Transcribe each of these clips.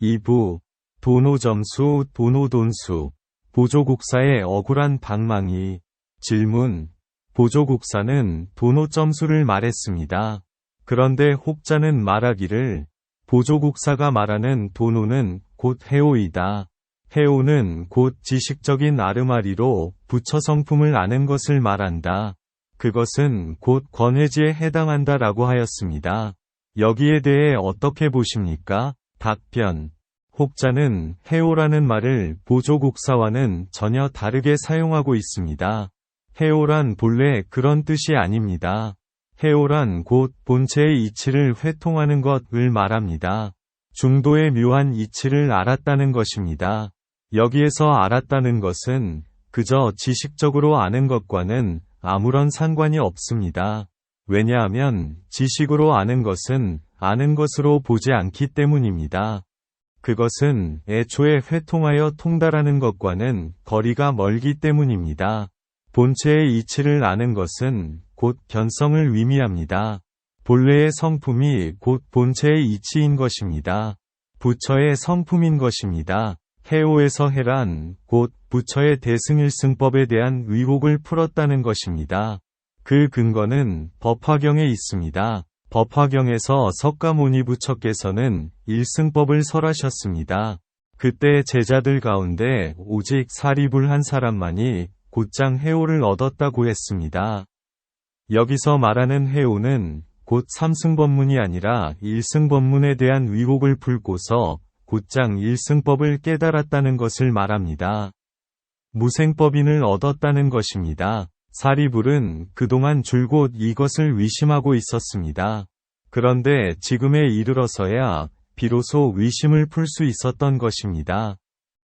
2부 도노점수 도노돈수 보조국사의 억울한 방망이 질문 보조국사는 도노점수를 말했습니다. 그런데 혹자는 말하기를 보조국사가 말하는 도노는 곧 해오이다. 해오는 곧 지식적인 아르마리로 부처 성품을 아는 것을 말한다. 그것은 곧 권해지에 해당한다 라고 하였습니다. 여기에 대해 어떻게 보십니까? 답변 혹자는 해오라는 말을 보조국사와는 전혀 다르게 사용하고 있습니다. 해오란 본래 그런 뜻이 아닙니다. 해오란 곧 본체의 이치를 회통하는 것을 말합니다. 중도의 묘한 이치를 알았다는 것입니다. 여기에서 알았다는 것은 그저 지식적으로 아는 것과는 아무런 상관이 없습니다. 왜냐하면 지식으로 아는 것은 아는 것으로 보지 않기 때문입니다. 그것은 애초에 회통하여 통달하는 것과는 거리가 멀기 때문입니다. 본체의 이치를 아는 것은 곧 견성을 의미합니다. 본래의 성품이 곧 본체의 이치인 것입니다. 부처의 성품인 것입니다. 해오에서 해란 곧 부처의 대승일승법에 대한 의혹을 풀었다는 것입니다. 그 근거는 법화경에 있습니다. 법화경에서 석가모니 부처께서는 일승법을 설하셨습니다. 그때 제자들 가운데 오직 사리불 한 사람만이 곧장 해오를 얻었다고 했습니다. 여기서 말하는 해오는 곧 삼승법문이 아니라 일승법문에 대한 의혹을 풀고서 곧장 일승법을 깨달았다는 것을 말합니다. 무생법인을 얻었다는 것입니다. 사리불은 그동안 줄곧 이것을 의심하고 있었습니다. 그런데 지금에 이르러서야 비로소 의심을 풀 수 있었던 것입니다.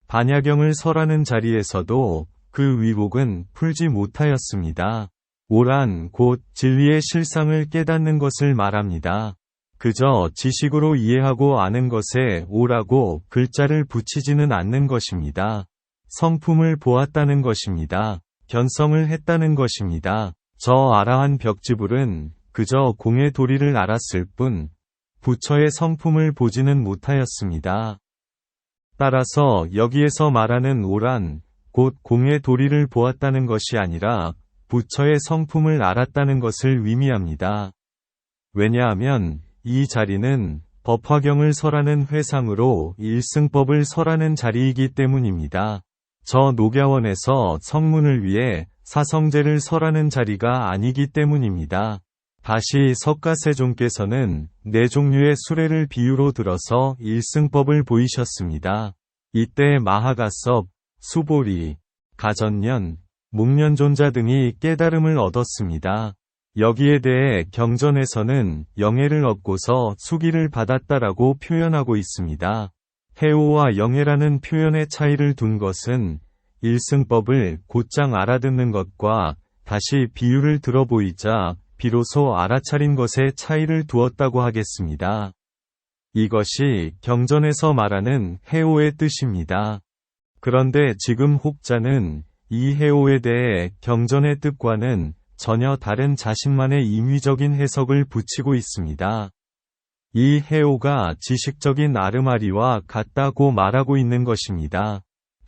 반야경을 설하는 자리에서도 그 의혹은 풀지 못하였습니다. 오란 곧 진리의 실상을 깨닫는 것을 말합니다. 그저 지식으로 이해하고 아는 것에 오라고 글자를 붙이지는 않는 것입니다. 성품을 보았다는 것입니다. 견성을 했다는 것입니다. 저 아라한 벽지불은 그저 공의 도리를 알았을 뿐 부처의 성품을 보지는 못하였습니다. 따라서 여기에서 말하는 오란 곧 공의 도리를 보았다는 것이 아니라 부처의 성품을 알았다는 것을 의미합니다. 왜냐하면 이 자리는 법화경을 설하는 회상으로 일승법을 설하는 자리이기 때문입니다. 저 녹야원에서 성문을 위해 사성제를 설하는 자리가 아니기 때문입니다. 다시 석가세종께서는 네 종류의 수레를 비유로 들어서 일승법을 보이셨습니다. 이때 마하가섭, 수보리, 가전년, 목련존자 등이 깨달음을 얻었습니다. 여기에 대해 경전에서는 영해를 얻고서 수기를 받았다라고 표현하고 있습니다. 해오와 영해라는 표현의 차이를 둔 것은 일승법을 곧장 알아듣는 것과 다시 비유를 들어보이자 비로소 알아차린 것의 차이를 두었다고 하겠습니다. 이것이 경전에서 말하는 해오의 뜻입니다. 그런데 지금 혹자는 이 해오에 대해 경전의 뜻과는 전혀 다른 자신만의 임의적인 해석을 붙이고 있습니다. 이 해오가 지식적인 아르마리와 같다고 말하고 있는 것입니다.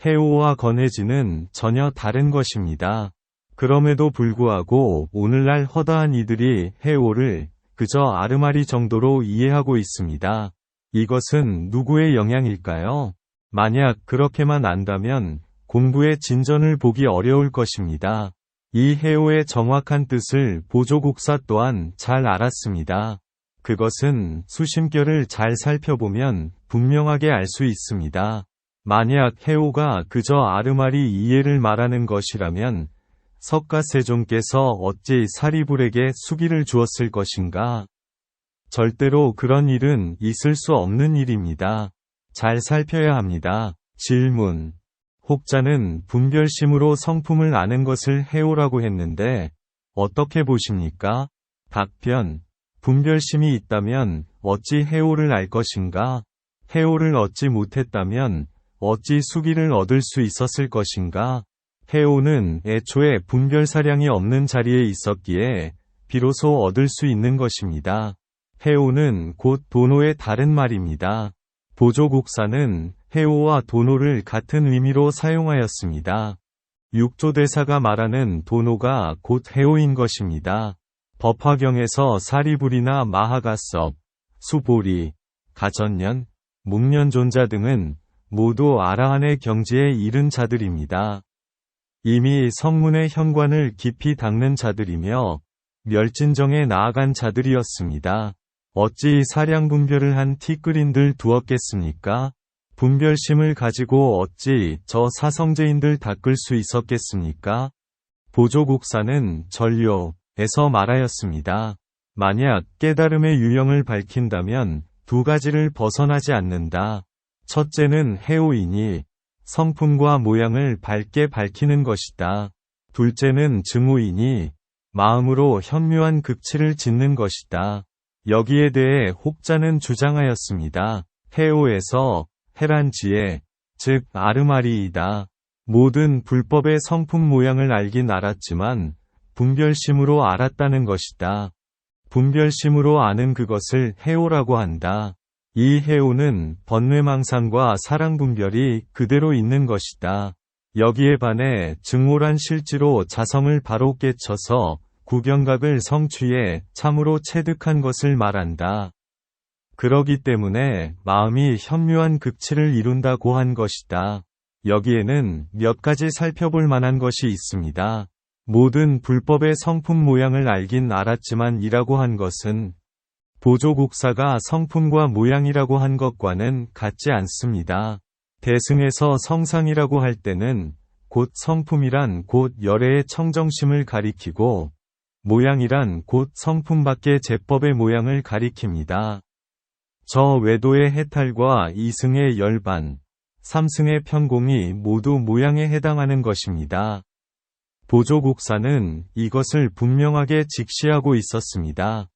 해오와 건해지는 전혀 다른 것입니다. 그럼에도 불구하고 오늘날 허다한 이들이 해오를 그저 아르마리 정도로 이해하고 있습니다. 이것은 누구의 영향일까요? 만약 그렇게만 안다면 공부의 진전을 보기 어려울 것입니다. 이 해오의 정확한 뜻을 보조국사 또한 잘 알았습니다. 그것은 수심결을 잘 살펴보면 분명하게 알 수 있습니다. 만약 해오가 그저 아르마리 이해를 말하는 것이라면 석가세종께서 어찌 사리불에게 수기를 주었을 것인가? 절대로 그런 일은 있을 수 없는 일입니다. 잘 살펴야 합니다. 질문. 혹자는 분별심으로 성품을 아는 것을 해오라고 했는데 어떻게 보십니까? 답변. 분별심이 있다면 어찌 해오를 알 것인가? 해오를 얻지 못했다면 어찌 수기를 얻을 수 있었을 것인가? 해오는 애초에 분별사량이 없는 자리에 있었기에 비로소 얻을 수 있는 것입니다. 해오는 곧 도노의 다른 말입니다. 보조국사는 해오와 도노를 같은 의미로 사용하였습니다. 육조대사가 말하는 도노가 곧 해오인 것입니다. 법화경에서 사리불이나 마하가섭, 수보리, 가전년, 묵년존자 등은 모두 아라한의 경지에 이른 자들입니다. 이미 성문의 현관을 깊이 닦는 자들이며 멸진정에 나아간 자들이었습니다. 어찌 사량분별을 한 티끌인들 두었겠습니까? 분별심을 가지고 어찌 저 사성제인들 닦을 수 있었겠습니까? 보조국사는 전료에서 말하였습니다. 만약 깨달음의 유형을 밝힌다면 두 가지를 벗어나지 않는다. 첫째는 해오이니 성품과 모양을 밝게 밝히는 것이다. 둘째는 증오이니 마음으로 현묘한 극치를 짓는 것이다. 여기에 대해 혹자는 주장하였습니다. 해오에서 해란 지혜, 즉 아르마리이다. 모든 불법의 성품 모양을 알긴 알았지만 분별심으로 알았다는 것이다. 분별심으로 아는 그것을 해오라고 한다. 이 해오는 번뇌망상과 사랑분별이 그대로 있는 것이다. 여기에 반해 증오란 실지로 자성을 바로 깨쳐서 구경각을 성취해 참으로 체득한 것을 말한다. 그러기 때문에 마음이 현묘한 극치를 이룬다고 한 것이다. 여기에는 몇 가지 살펴볼 만한 것이 있습니다. 모든 불법의 성품 모양을 알긴 알았지만 이라고 한 것은 보조국사가 성품과 모양이라고 한 것과는 같지 않습니다. 대승에서 성상이라고 할 때는 곧 성품이란 곧 열애의 청정심을 가리키고 모양이란 곧 성품 밖의 제법의 모양을 가리킵니다. 저 외도의 해탈과 이승의 열반, 삼승의 편공이 모두 모양에 해당하는 것입니다. 보조국사는 이것을 분명하게 직시하고 있었습니다.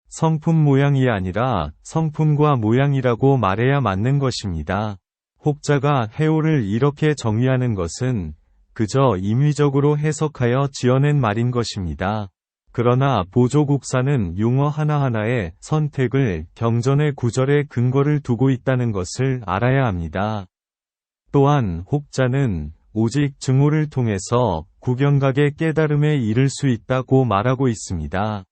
성품 모양이 아니라 성품과 모양이라고 말해야 맞는 것입니다. 혹자가 해오를 이렇게 정의하는 것은 그저 임의적으로 해석하여 지어낸 말인 것입니다. 그러나 보조국사는 용어 하나하나에 선택을 경전의 구절에 근거를 두고 있다는 것을 알아야 합니다. 또한 혹자는 오직 증오를 통해서 구경각의 깨달음에 이를 수 있다고 말하고 있습니다.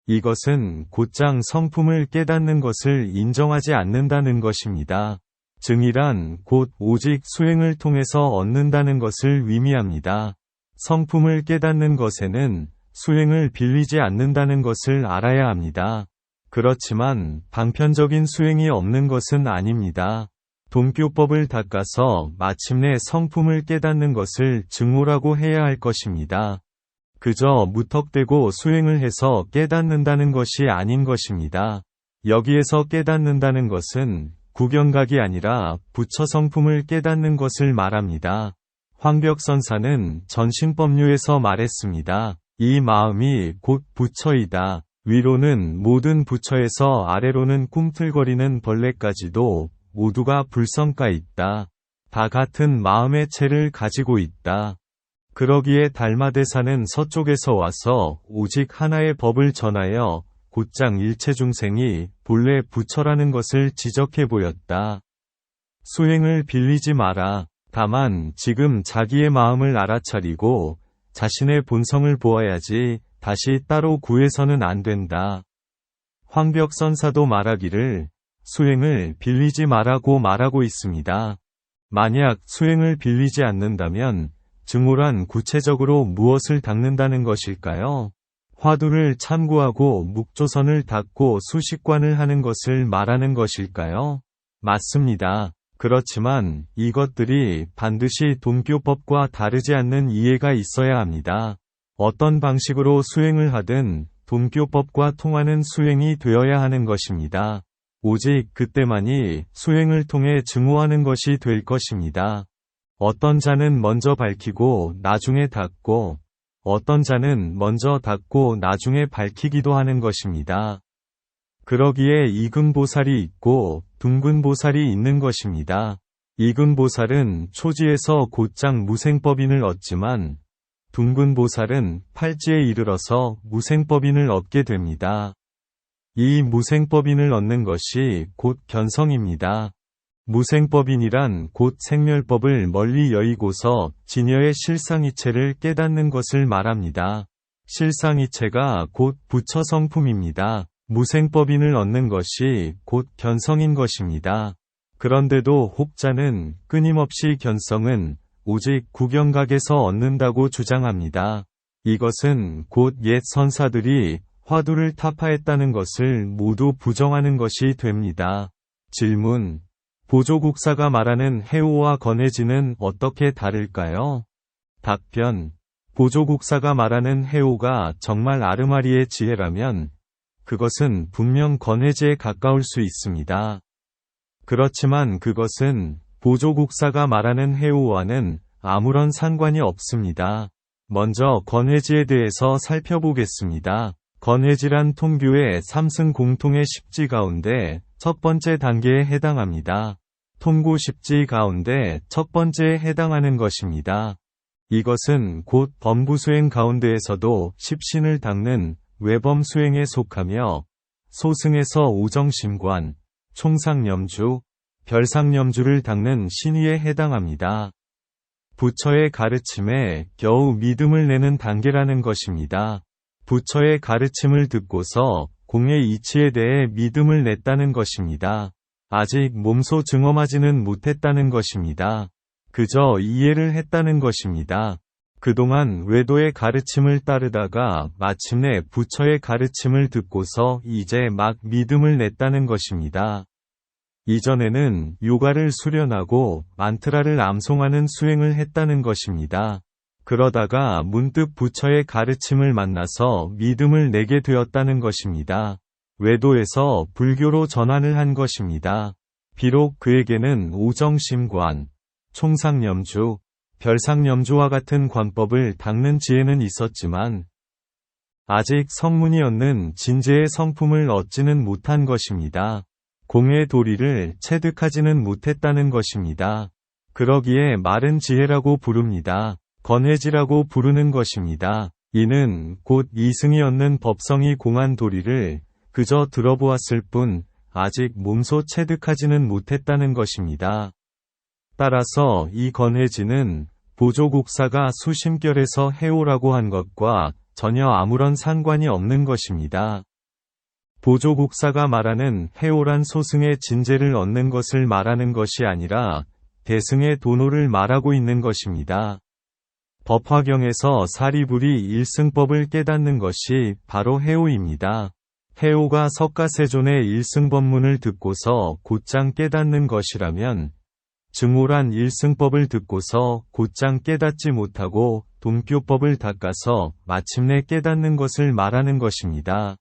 이것은 곧장 성품을 깨닫는 것을 인정하지 않는다는 것입니다. 증이란 곧 오직 수행을 통해서 얻는다는 것을 의미합니다. 성품을 깨닫는 것에는 수행을 빌리지 않는다는 것을 알아야 합니다. 그렇지만 방편적인 수행이 없는 것은 아닙니다. 동교법을 닦아서 마침내 성품을 깨닫는 것을 증오라고 해야 할 것입니다. 그저 무턱대고 수행을 해서 깨닫는다는 것이 아닌 것입니다. 여기에서 깨닫는다는 것은 구경각이 아니라 부처 성품을 깨닫는 것을 말합니다. 황벽선사는 전신법류에서 말했습니다. 이 마음이 곧 부처이다. 위로는 모든 부처에서 아래로는 꿈틀거리는 벌레까지도 모두가 불성가 있다. 다 같은 마음의 체를 가지고 있다. 그러기에 달마대사는 서쪽에서 와서 오직 하나의 법을 전하여 곧장 일체 중생이 본래 부처라는 것을 지적해 보였다. 수행을 빌리지 마라. 다만 지금 자기의 마음을 알아차리고 자신의 본성을 보아야지 다시 따로 구해서는 안 된다. 황벽선사도 말하기를 수행을 빌리지 마라고 말하고 있습니다. 만약 수행을 빌리지 않는다면 증오란 구체적으로 무엇을 닦는다는 것일까요? 화두를 참고하고 묵조선을 닦고 수식관을 하는 것을 말하는 것일까요? 맞습니다. 그렇지만 이것들이 반드시 동교법과 다르지 않는 이해가 있어야 합니다. 어떤 방식으로 수행을 하든 동교법과 통하는 수행이 되어야 하는 것입니다. 오직 그때만이 수행을 통해 증오하는 것이 될 것입니다. 어떤 자는 먼저 밝히고 나중에 닫고 어떤 자는 먼저 닫고 나중에 밝히기도 하는 것입니다. 그러기에 이근보살이 있고 둥근보살이 있는 것입니다. 이근보살은 초지에서 곧장 무생법인을 얻지만 둥근보살은 팔지에 이르러서 무생법인을 얻게 됩니다. 이 무생법인을 얻는 것이 곧 견성입니다. 무생법인이란 곧 생멸법을 멀리 여의고서 진여의 실상이체를 깨닫는 것을 말합니다. 실상이체가 곧 부처 성품입니다. 무생법인을 얻는 것이 곧 견성인 것입니다. 그런데도 혹자는 끊임없이 견성은 오직 구경각에서 얻는다고 주장합니다. 이것은 곧 옛 선사들이 화두를 타파했다는 것을 모두 부정하는 것이 됩니다. 질문: 보조국사가 말하는 해오와 건해지는 어떻게 다를까요? 답변: 보조국사가 말하는 해오가 정말 아르마리의 지혜라면 그것은 분명 건해지에 가까울 수 있습니다. 그렇지만 그것은 보조국사가 말하는 해오와는 아무런 상관이 없습니다. 먼저 건해지에 대해서 살펴보겠습니다. 건해지란 통교의 삼승 공통의 십지 가운데 첫 번째 단계에 해당합니다. 통고 십지 가운데 첫 번째에 해당하는 것입니다. 이것은 곧 범부수행 가운데에서도 십신을 닦는 외범수행에 속하며 소승에서 오정심관, 총상념주, 별상념주를 닦는 신의에 해당합니다. 부처의 가르침에 겨우 믿음을 내는 단계라는 것입니다. 부처의 가르침을 듣고서 공의 이치에 대해 믿음을 냈다는 것입니다. 아직 몸소 증엄하지는 못했다는 것입니다. 그저 이해를 했다는 것입니다. 그동안 외도의 가르침을 따르다가 마침내 부처의 가르침을 듣고서 이제 막 믿음을 냈다는 것입니다. 이전에는 요가를 수련하고 만트라를 암송하는 수행을 했다는 것입니다. 그러다가 문득 부처의 가르침을 만나서 믿음을 내게 되었다는 것입니다. 외도에서 불교로 전환을 한 것입니다. 비록 그에게는 오정심관, 총상념주, 별상념주와 같은 관법을 닦는 지혜는 있었지만 아직 성문이 얻는 진재의 성품을 얻지는 못한 것입니다. 공의 도리를 체득하지는 못했다는 것입니다. 그러기에 마른 지혜라고 부릅니다. 건해지라고 부르는 것입니다. 이는 곧 이승이 얻는 법성이 공한 도리를 그저 들어보았을 뿐 아직 몸소 체득하지는 못했다는 것입니다. 따라서 이 건해지는 보조국사가 수심결에서 해오라고 한 것과 전혀 아무런 상관이 없는 것입니다. 보조국사가 말하는 해오란 소승의 진재를 얻는 것을 말하는 것이 아니라 대승의 도노를 말하고 있는 것입니다. 법화경에서 사리불이 일승법을 깨닫는 것이 바로 해오입니다. 해오가 석가세존의 일승법문을 듣고서 곧장 깨닫는 것이라면 증오란 일승법을 듣고서 곧장 깨닫지 못하고 돈교법을 닦아서 마침내 깨닫는 것을 말하는 것입니다.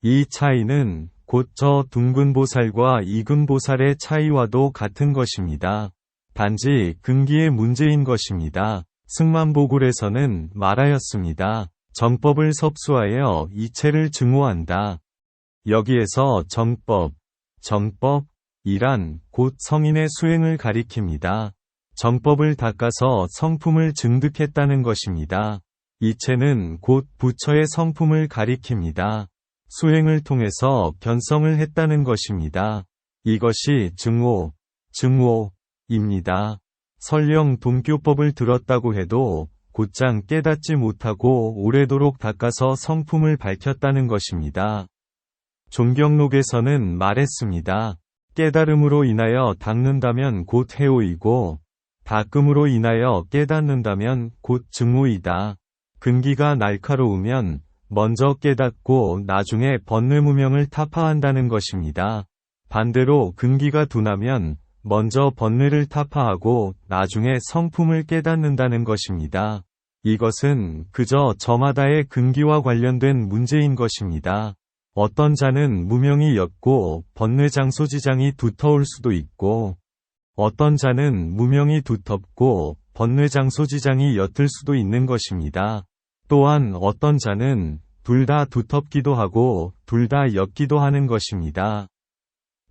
이 차이는 곧 저 둥근보살과 이근보살의 차이와도 같은 것입니다. 단지 근기의 문제인 것입니다. 승만보굴에서는 말하였습니다. 정법을 섭수하여 이체를 증오한다. 여기에서 정법이란 곧 성인의 수행을 가리킵니다. 정법을 닦아서 성품을 증득했다는 것입니다. 이체는 곧 부처의 성품을 가리킵니다. 수행을 통해서 견성을 했다는 것입니다. 이것이 증오입니다. 설령 돈교법을 들었다고 해도 곧장 깨닫지 못하고 오래도록 닦아서 성품을 밝혔다는 것입니다. 종경록에서는 말했습니다. 깨달음으로 인하여 닦는다면 곧 해오이고 닦음으로 인하여 깨닫는다면 곧 증오이다. 근기가 날카로우면 먼저 깨닫고 나중에 번뇌무명을 타파한다는 것입니다. 반대로 근기가 둔하면 먼저 번뇌를 타파하고 나중에 성품을 깨닫는다는 것입니다. 이것은 그저 저마다의 근기와 관련된 문제인 것입니다. 어떤 자는 무명이 옅고 번뇌장소지장이 두터울 수도 있고 어떤 자는 무명이 두텁고 번뇌장소지장이 옅을 수도 있는 것입니다. 또한 어떤 자는 둘 다 두텁기도 하고 둘 다 옅기도 하는 것입니다.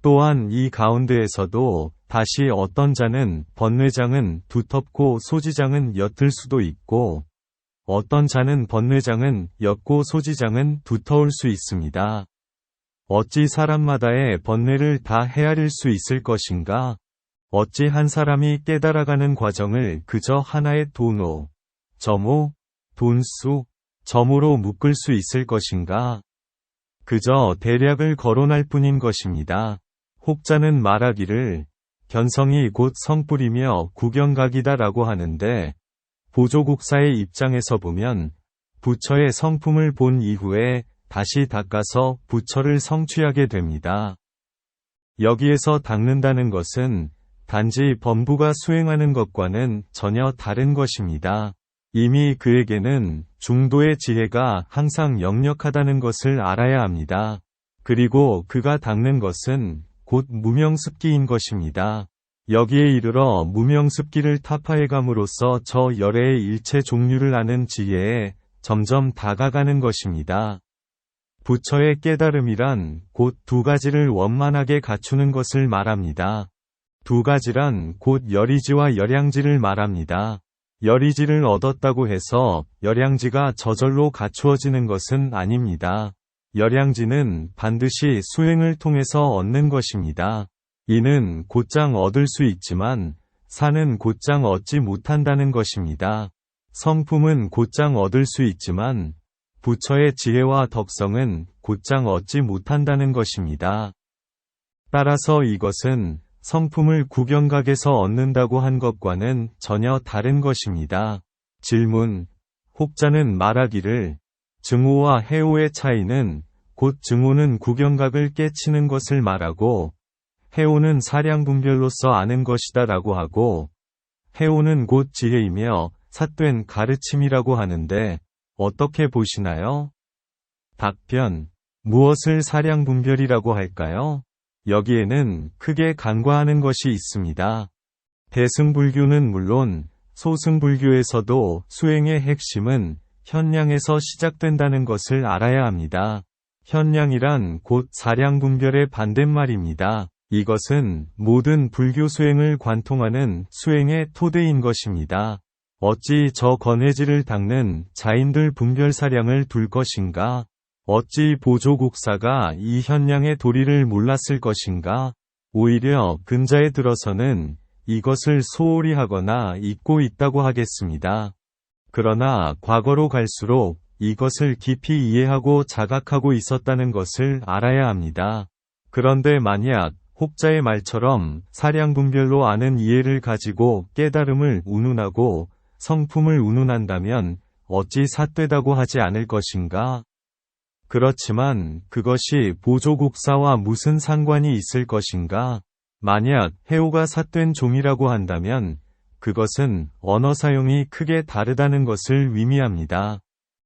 또한 이 가운데에서도 다시 어떤 자는 번뇌장은 두텁고 소지장은 옅을 수도 있고 어떤 자는 번뇌장은 옅고 소지장은 두터울 수 있습니다. 어찌 사람마다의 번뇌를 다 헤아릴 수 있을 것인가? 어찌 한 사람이 깨달아가는 과정을 그저 하나의 돈오, 점오, 돈수, 점으로 묶을 수 있을 것인가? 그저 대략을 거론할 뿐인 것입니다. 혹자는 말하기를 견성이 곧 성불이며 구경각이다라고 하는데 보조국사의 입장에서 보면 부처의 성품을 본 이후에 다시 닦아서 부처를 성취하게 됩니다. 여기에서 닦는다는 것은 단지 범부가 수행하는 것과는 전혀 다른 것입니다. 이미 그에게는 중도의 지혜가 항상 역력하다는 것을 알아야 합니다. 그리고 그가 닦는 것은 곧 무명습기인 것입니다. 여기에 이르러 무명습기를 타파해감으로써 저 열애의 일체 종류를 아는 지혜에 점점 다가가는 것입니다. 부처의 깨달음이란 곧 두 가지를 원만하게 갖추는 것을 말합니다. 두 가지란 곧 열의지와 열양지를 말합니다. 열의지를 얻었다고 해서 열양지가 저절로 갖추어지는 것은 아닙니다. 열양지는 반드시 수행을 통해서 얻는 것입니다. 이는 곧장 얻을 수 있지만 사는 곧장 얻지 못한다는 것입니다. 성품은 곧장 얻을 수 있지만 부처의 지혜와 덕성은 곧장 얻지 못한다는 것입니다. 따라서 이것은 성품을 구경각에서 얻는다고 한 것과는 전혀 다른 것입니다. 질문. 혹자는 말하기를 증오와 해오의 차이는 곧 증오는 구경각을 깨치는 것을 말하고 해오는 사량분별로서 아는 것이다 라고 하고 해오는 곧 지혜이며 삿된 가르침이라고 하는데 어떻게 보시나요? 답변. 무엇을 사량분별이라고 할까요? 여기에는 크게 간과하는 것이 있습니다. 대승불교는 물론 소승불교에서도 수행의 핵심은 현량에서 시작된다는 것을 알아야 합니다. 현량이란 곧 사량분별의 반대말입니다. 이것은 모든 불교 수행을 관통하는 수행의 토대인 것입니다. 어찌 저 건해지를 닦는 자인들 분별사량을 둘 것인가? 어찌 보조국사가 이 현량의 도리를 몰랐을 것인가? 오히려 근자에 들어서는 이것을 소홀히 하거나 잊고 있다고 하겠습니다. 그러나 과거로 갈수록 이것을 깊이 이해하고 자각하고 있었다는 것을 알아야 합니다. 그런데 만약 혹자의 말처럼 사량분별로 아는 이해를 가지고 깨달음을 운운하고 성품을 운운한다면 어찌 삿되다고 하지 않을 것인가? 그렇지만 그것이 보조국사와 무슨 상관이 있을 것인가? 만약 해오가 삿된 종이라고 한다면 그것은 언어 사용이 크게 다르다는 것을 의미합니다.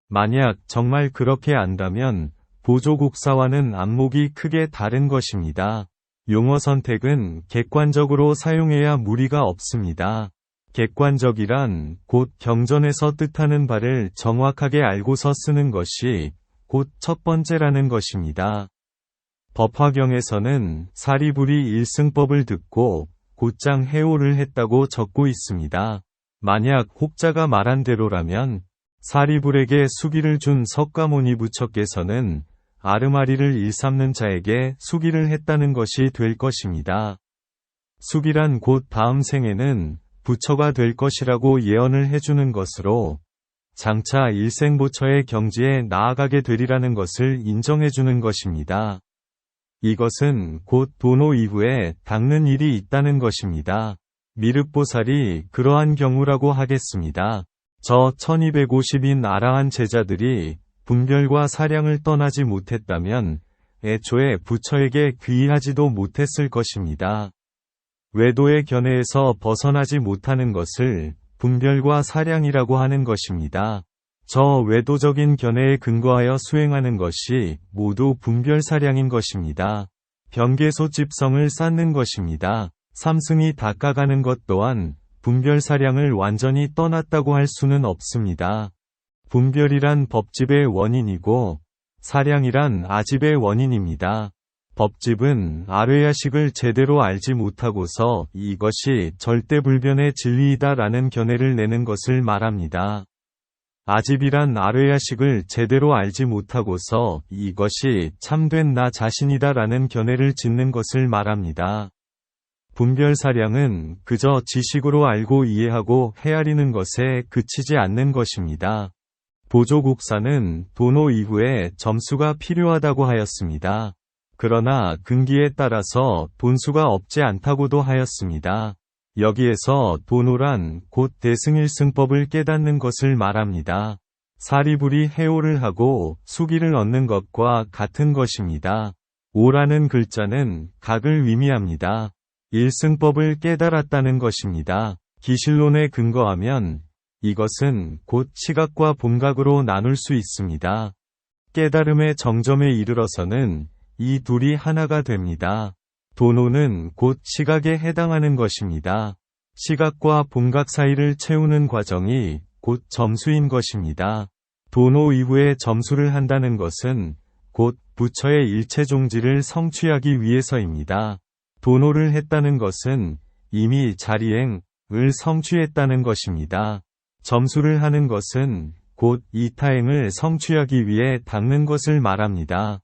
만약 정말 그렇게 안다면 보조국사와는 안목이 크게 다른 것입니다. 용어 선택은 객관적으로 사용해야 무리가 없습니다. 객관적이란 곧 경전에서 뜻하는 바를 정확하게 알고서 쓰는 것이 곧 첫 번째라는 것입니다. 법화경에서는 사리불이 일승법을 듣고 곧장 해오를 했다고 적고 있습니다. 만약 혹자가 말한 대로라면 사리불에게 수기를 준 석가모니 부처께서는 아르마리를 일삼는 자에게 수기를 했다는 것이 될 것입니다. 수기란 곧 다음 생에는 부처가 될 것이라고 예언을 해주는 것으로 장차 일생보처의 경지에 나아가게 되리라는 것을 인정해주는 것입니다. 이것은 곧 도노 이후에 닦는 일이 있다는 것입니다. 미륵보살이 그러한 경우라고 하겠습니다. 저 1250인 아라한 제자들이 분별과 사량을 떠나지 못했다면 애초에 부처에게 귀의하지도 못했을 것입니다. 외도의 견해에서 벗어나지 못하는 것을 분별과 사량이라고 하는 것입니다. 저 외도적인 견해에 근거하여 수행하는 것이 모두 분별사량인 것입니다. 변개소집성을 쌓는 것입니다. 삼승이 닦아가는 것 또한 분별사량을 완전히 떠났다고 할 수는 없습니다. 분별이란 법집의 원인이고 사량이란 아집의 원인입니다. 법집은 아뢰야식을 제대로 알지 못하고서 이것이 절대불변의 진리이다라는 견해를 내는 것을 말합니다. 아집이란 아뢰야식을 제대로 알지 못하고서 이것이 참된 나 자신이다라는 견해를 짓는 것을 말합니다. 분별사량은 그저 지식으로 알고 이해하고 헤아리는 것에 그치지 않는 것입니다. 보조국사는 도노 이후에 점수가 필요하다고 하였습니다. 그러나 근기에 따라서 돈수가 없지 않다고도 하였습니다. 여기에서 도노란 곧 대승일승법을 깨닫는 것을 말합니다. 사리불이 해오를 하고 수기를 얻는 것과 같은 것입니다. 오라는 글자는 각을 의미합니다. 일승법을 깨달았다는 것입니다. 기실론에 근거하면 이것은 곧 시각과 본각으로 나눌 수 있습니다. 깨달음의 정점에 이르러서는 이 둘이 하나가 됩니다. 도노는 곧 시각에 해당하는 것입니다. 시각과 본각 사이를 채우는 과정이 곧 점수인 것입니다. 도노 이후에 점수를 한다는 것은 곧 부처의 일체종지를 성취하기 위해서입니다. 도노를 했다는 것은 이미 자리행을 성취했다는 것입니다. 점수를 하는 것은 곧 이타행을 성취하기 위해 닦는 것을 말합니다.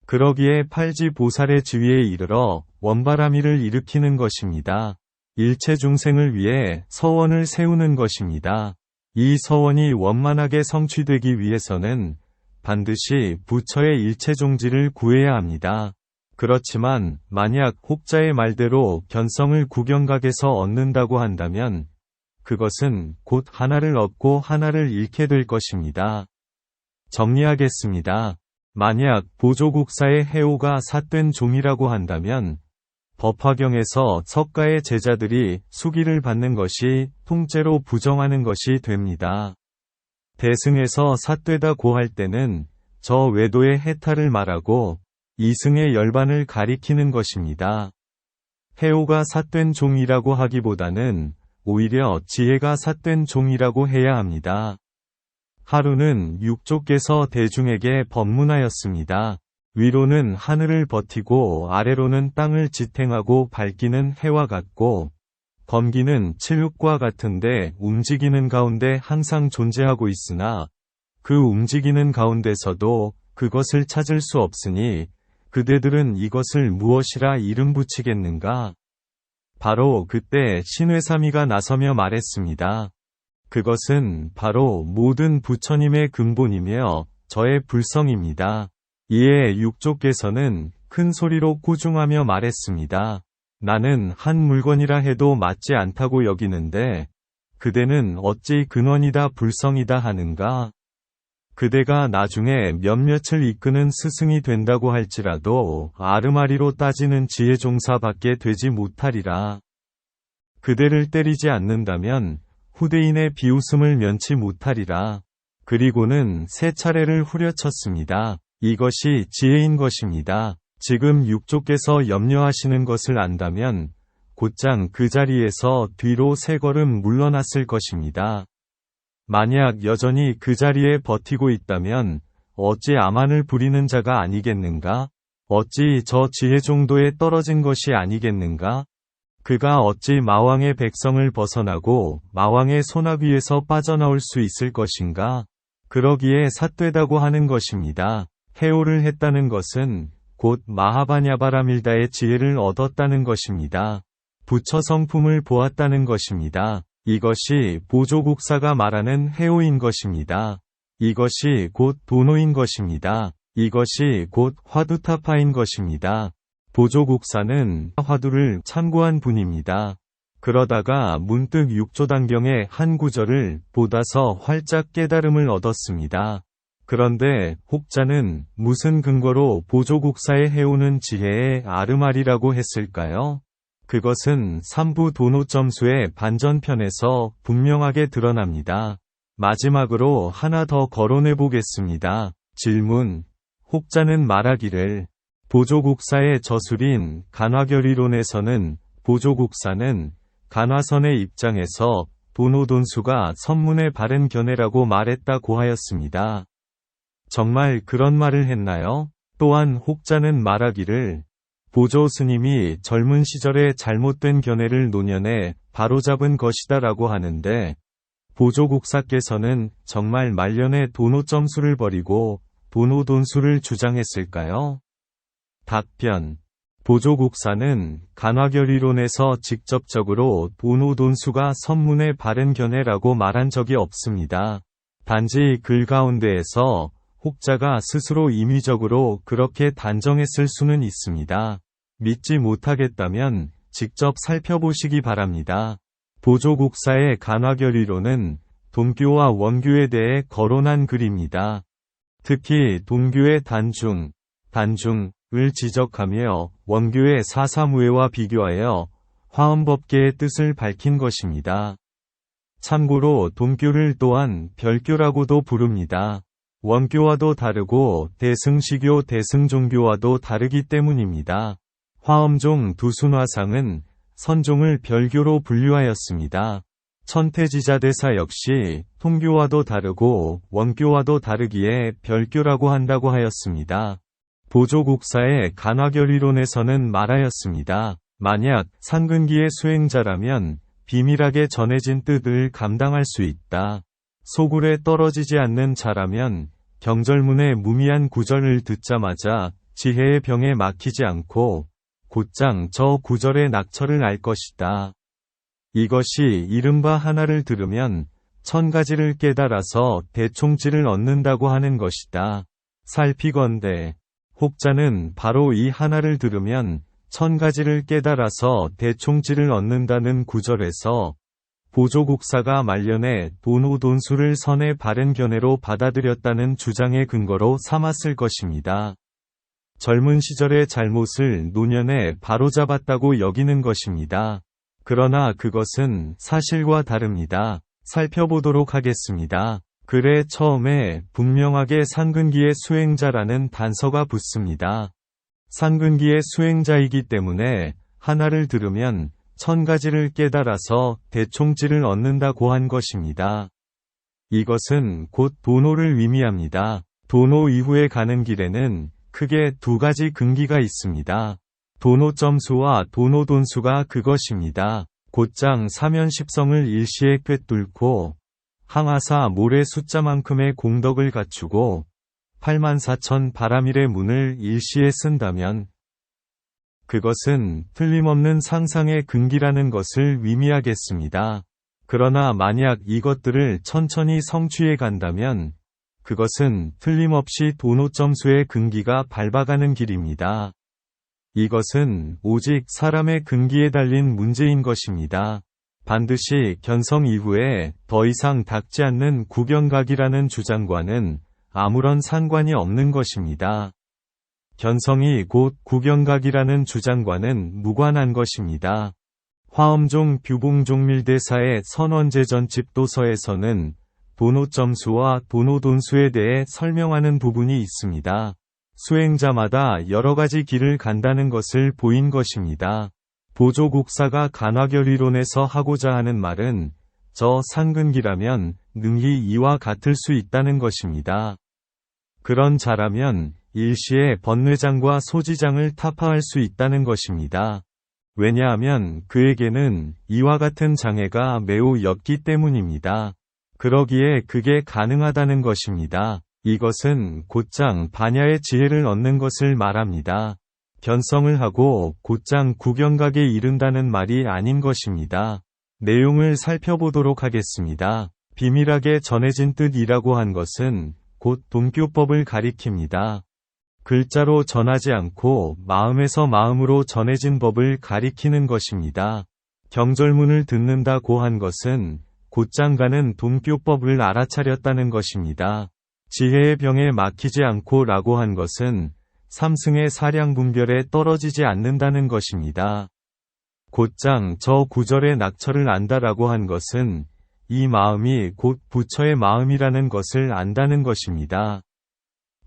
그러기에 팔지보살의 지위에 이르러 원바라미를 일으키는 것입니다. 일체 중생을 위해 서원을 세우는 것입니다. 이 서원이 원만하게 성취되기 위해서는 반드시 부처의 일체종지를 구해야 합니다. 그렇지만 만약 혹자의 말대로 견성을 구경각에서 얻는다고 한다면 그것은 곧 하나를 얻고 하나를 잃게 될 것입니다. 정리하겠습니다. 만약 보조국사의 해오가 삿된 종이라고 한다면 법화경에서 석가의 제자들이 수기를 받는 것이 통째로 부정하는 것이 됩니다. 대승에서 삿되다고 할 때는 저 외도의 해탈을 말하고 이승의 열반을 가리키는 것입니다. 해오가 삿된 종이라고 하기보다는 오히려 지혜가 삿된 종이라고 해야 합니다. 하루는 육조께서 대중에게 법문하였습니다. 위로는 하늘을 버티고 아래로는 땅을 지탱하고 밝기는 해와 같고 검기는 칠흑과 같은데 움직이는 가운데 항상 존재하고 있으나 그 움직이는 가운데서도 그것을 찾을 수 없으니 그대들은 이것을 무엇이라 이름 붙이겠는가? 바로 그때 신회삼위가 나서며 말했습니다. 그것은 바로 모든 부처님의 근본이며 저의 불성입니다. 이에 육조께서는 큰 소리로 꾸중하며 말했습니다. 나는 한 물건이라 해도 맞지 않다고 여기는데 그대는 어찌 근원이다 불성이다 하는가? 그대가 나중에 몇몇을 이끄는 스승이 된다고 할지라도 아르마리로 따지는 지혜종사밖에 되지 못하리라. 그대를 때리지 않는다면 후대인의 비웃음을 면치 못하리라. 그리고는 세 차례를 후려쳤습니다. 이것이 지혜인 것입니다. 지금 육조께서 염려하시는 것을 안다면 곧장 그 자리에서 뒤로 세 걸음 물러났을 것입니다. 만약 여전히 그 자리에 버티고 있다면 어찌 아만을 부리는 자가 아니겠는가? 어찌 저 지혜 정도에 떨어진 것이 아니겠는가? 그가 어찌 마왕의 백성을 벗어나고 마왕의 손압 위에서 빠져나올 수 있을 것인가? 그러기에 삿되다고 하는 것입니다. 해오를 했다는 것은 곧 마하바냐바라밀다의 지혜를 얻었다는 것입니다. 부처 성품을 보았다는 것입니다. 이것이 보조국사가 말하는 해오인 것입니다. 이것이 곧 도노인 것입니다. 이것이 곧 화두타파인 것입니다. 보조국사는 화두를 참고한 분입니다. 그러다가 문득 육조단경의 한 구절을 보다서 활짝 깨달음을 얻었습니다. 그런데 혹자는 무슨 근거로 보조국사의 해오는 지혜의 아르마리라고 했을까요? 그것은 3부 도노점수의 반전편에서 분명하게 드러납니다. 마지막으로 하나 더 거론해 보겠습니다. 질문. 혹자는 말하기를 보조국사의 저술인 간화결의론에서는 보조국사는 간화선의 입장에서 도노돈수가 선문의 바른 견해라고 말했다고 하였습니다. 정말 그런 말을 했나요? 또한 혹자는 말하기를 보조 스님이 젊은 시절에 잘못된 견해를 노년에 바로잡은 것이다라고 하는데 보조국사께서는 정말 말년에 도노점수를 버리고 도노돈수를 주장했을까요? 답변. 보조국사는 간화결의론에서 직접적으로 도노돈수가 선문의 바른 견해라고 말한 적이 없습니다. 단지 글 가운데에서 혹자가 스스로 임의적으로 그렇게 단정했을 수는 있습니다. 믿지 못하겠다면 직접 살펴보시기 바랍니다. 보조국사의 간화결의론은 동교와 원교에 대해 거론한 글입니다. 특히 동교의 단중을 지적하며 원교의 사사무예와 비교하여 화엄법계의 뜻을 밝힌 것입니다. 참고로 동교를 또한 별교라고도 부릅니다. 원교와도 다르고 대승시교 대승종교와도 다르기 때문입니다. 화엄종 두순화상은 선종을 별교로 분류하였습니다. 천태지자대사 역시 통교와도 다르고 원교와도 다르기에 별교라고 한다고 하였습니다. 보조국사의 간화결의론에서는 말하였습니다. 만약 상근기의 수행자라면 비밀하게 전해진 뜻을 감당할 수 있다. 소굴에 떨어지지 않는 자라면 경절문의 무미한 구절을 듣자마자 지혜의 병에 막히지 않고 곧장 저 구절의 낙처를 알 것이다. 이것이 이른바 하나를 들으면 1000가지를 깨달아서 대총지를 얻는다고 하는 것이다. 살피건대 혹자는 바로 이 하나를 들으면 1000가지를 깨달아서 대총지를 얻는다는 구절에서 보조국사가 말년에 도노돈수를 선의 바른 견해로 받아들였다는 주장의 근거로 삼았을 것입니다. 젊은 시절의 잘못을 노년에 바로잡았다고 여기는 것입니다. 그러나 그것은 사실과 다릅니다. 살펴보도록 하겠습니다. 글의 처음에 분명하게 상근기의 수행자라는 단서가 붙습니다. 상근기의 수행자이기 때문에 하나를 들으면 1000가지를 깨달아서 대총지를 얻는다고 한 것입니다. 이것은 곧 도노를 의미합니다. 도노 이후에 가는 길에는 크게 두 가지 근기가 있습니다. 도노점수와 도노돈수가 그것입니다. 곧장 사면십성을 일시에 꿰뚫고 항아사 모래 숫자만큼의 공덕을 갖추고 84,000 바라밀의 문을 일시에 쓴다면 그것은 틀림없는 상상의 근기라는 것을 의미하겠습니다. 그러나 만약 이것들을 천천히 성취해 간다면 그것은 틀림없이 도노점수의 근기가 밟아가는 길입니다. 이것은 오직 사람의 근기에 달린 문제인 것입니다. 반드시 견성 이후에 더 이상 닦지 않는 구경각이라는 주장과는 아무런 상관이 없는 것입니다. 견성이 곧 구경각이라는 주장과는 무관한 것입니다. 화엄종 규봉종밀대사의 선원제전집 도서에서는 도노점수와 도노돈수에 대해 설명하는 부분이 있습니다. 수행자마다 여러 가지 길을 간다는 것을 보인 것입니다. 보조국사가 간화결의론에서 하고자 하는 말은 저 상근기라면 능히 이와 같을 수 있다는 것입니다. 그런 자라면 일시에 번뇌장과 소지장을 타파할 수 있다는 것입니다. 왜냐하면 그에게는 이와 같은 장애가 매우 옅기 때문입니다. 그러기에 그게 가능하다는 것입니다. 이것은 곧장 반야의 지혜를 얻는 것을 말합니다. 견성을 하고 곧장 구경각에 이른다는 말이 아닌 것입니다. 내용을 살펴보도록 하겠습니다. 비밀하게 전해진 뜻이라고 한 것은 곧 동교법을 가리킵니다. 글자로 전하지 않고 마음에서 마음으로 전해진 법을 가리키는 것입니다. 경절문을 듣는다고 한 것은 곧장 가는 동교법을 알아차렸다는 것입니다. 지혜의 병에 막히지 않고 라고 한 것은 삼승의 사량분별에 떨어지지 않는다는 것입니다. 곧장 저 구절의 낙처를 안다라고 한 것은 이 마음이 곧 부처의 마음이라는 것을 안다는 것입니다.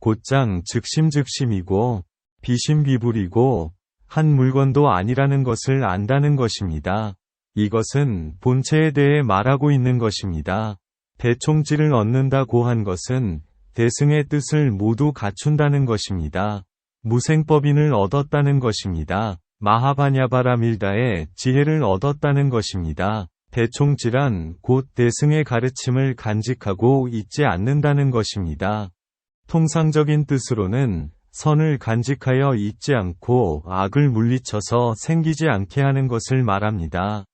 곧장 즉심즉심이고 비심비불이고 한 물건도 아니라는 것을 안다는 것입니다. 이것은 본체에 대해 말하고 있는 것입니다. 대총지를 얻는다고 한 것은 대승의 뜻을 모두 갖춘다는 것입니다. 무생법인을 얻었다는 것입니다. 마하바냐바라밀다의 지혜를 얻었다는 것입니다. 대총지란 곧 대승의 가르침을 간직하고 있지 않는다는 것입니다. 통상적인 뜻으로는 선을 간직하여 잊지 않고 악을 물리쳐서 생기지 않게 하는 것을 말합니다.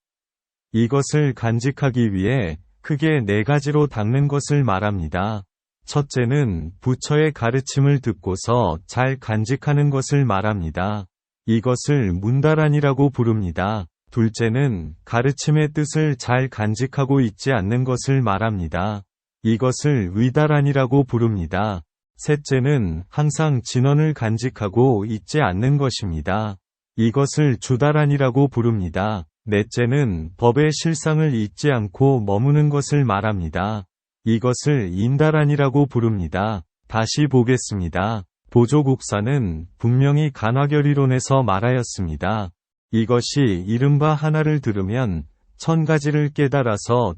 이것을 간직하기 위해 크게 4가지로 닦는 것을 말합니다. 첫째는 부처의 가르침을 듣고서 잘 간직하는 것을 말합니다. 이것을 문다란이라고 부릅니다. 둘째는 가르침의 뜻을 잘 간직하고 있지 않는 것을 말합니다. 이것을 위다란이라고 부릅니다. 셋째는 항상 진언을 간직하고 있지 않는 것입니다. 이것을 주다란이라고 부릅니다. 넷째는 법의 실상을 잊지 않고 머무는 것을 말합니다. 이것을 인다란이라고 부릅니다. 다시 보겠습니다. 보조국사는 분명히 간화결의론에서 말하였습니다. 이것이 이른바 하나를 들으면 1000가지를 깨달아서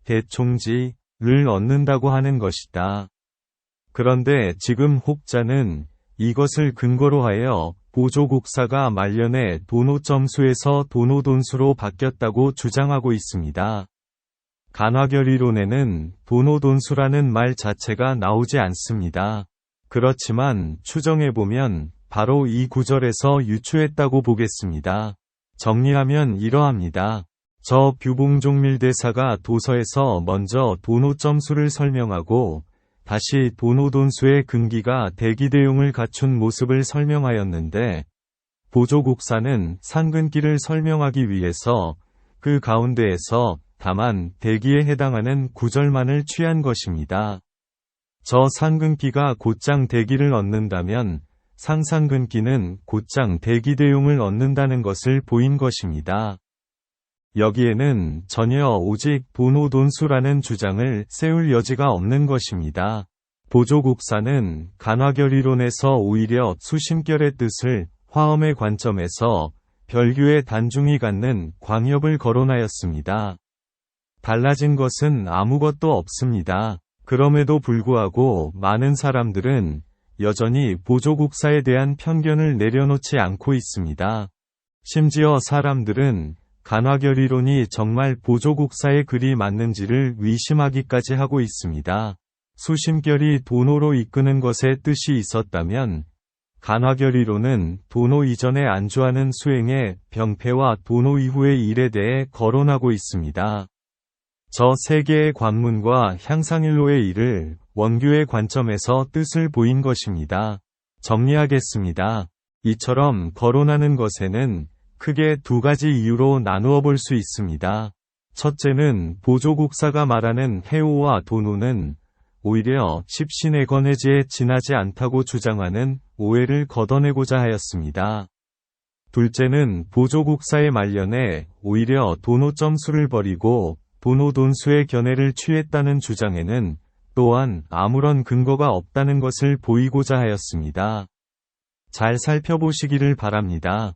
대총지를 얻는다고 하는 것이다. 그런데 지금 혹자는 이것을 근거로 하여 보조국사가 말년에 도노점수에서 도노돈수로 바뀌었다고 주장하고 있습니다. 간화결의론에는 도노돈수라는 말 자체가 나오지 않습니다. 그렇지만 추정해보면 바로 이 구절에서 유추했다고 보겠습니다. 정리하면 이러합니다. 저 뷰봉종밀대사가 도서에서 먼저 도노점수를 설명하고 다시 도노돈수의 근기가 대기대용을 갖춘 모습을 설명하였는데 보조국사는 상근기를 설명하기 위해서 그 가운데에서 다만 대기에 해당하는 구절만을 취한 것입니다. 저 상근기가 곧장 대기를 얻는다면 상상근기는 곧장 대기대용을 얻는다는 것을 보인 것입니다. 여기에는 전혀 오직 도노돈수라는 주장을 세울 여지가 없는 것입니다. 보조국사는 간화결의론에서 오히려 수심결의 뜻을 화엄의 관점에서 별규의 단중이 갖는 광엽을 거론하였습니다. 달라진 것은 아무것도 없습니다. 그럼에도 불구하고 많은 사람들은 여전히 보조국사에 대한 편견을 내려놓지 않고 있습니다. 심지어 사람들은 간화결의론이 정말 보조국사의 글이 맞는지를 의심하기까지 하고 있습니다. 수심결이 도노로 이끄는 것에 뜻이 있었다면 간화결의론은 도노 이전에 안주하는 수행의 병폐와 도노 이후의 일에 대해 거론하고 있습니다. 저 세 개의 관문과 향상일로의 일을 원규의 관점에서 뜻을 보인 것입니다. 정리하겠습니다. 이처럼 거론하는 것에는 크게 2가지 이유로 나누어 볼 수 있습니다. 첫째는 보조국사가 말하는 해오와 도노는 오히려 십신의 건해지에 지나지 않다고 주장하는 오해를 걷어내고자 하였습니다. 둘째는 보조국사의 말년에 오히려 도노점수를 버리고 도노돈수의 견해를 취했다는 주장에는 또한 아무런 근거가 없다는 것을 보이고자 하였습니다. 잘 살펴보시기를 바랍니다.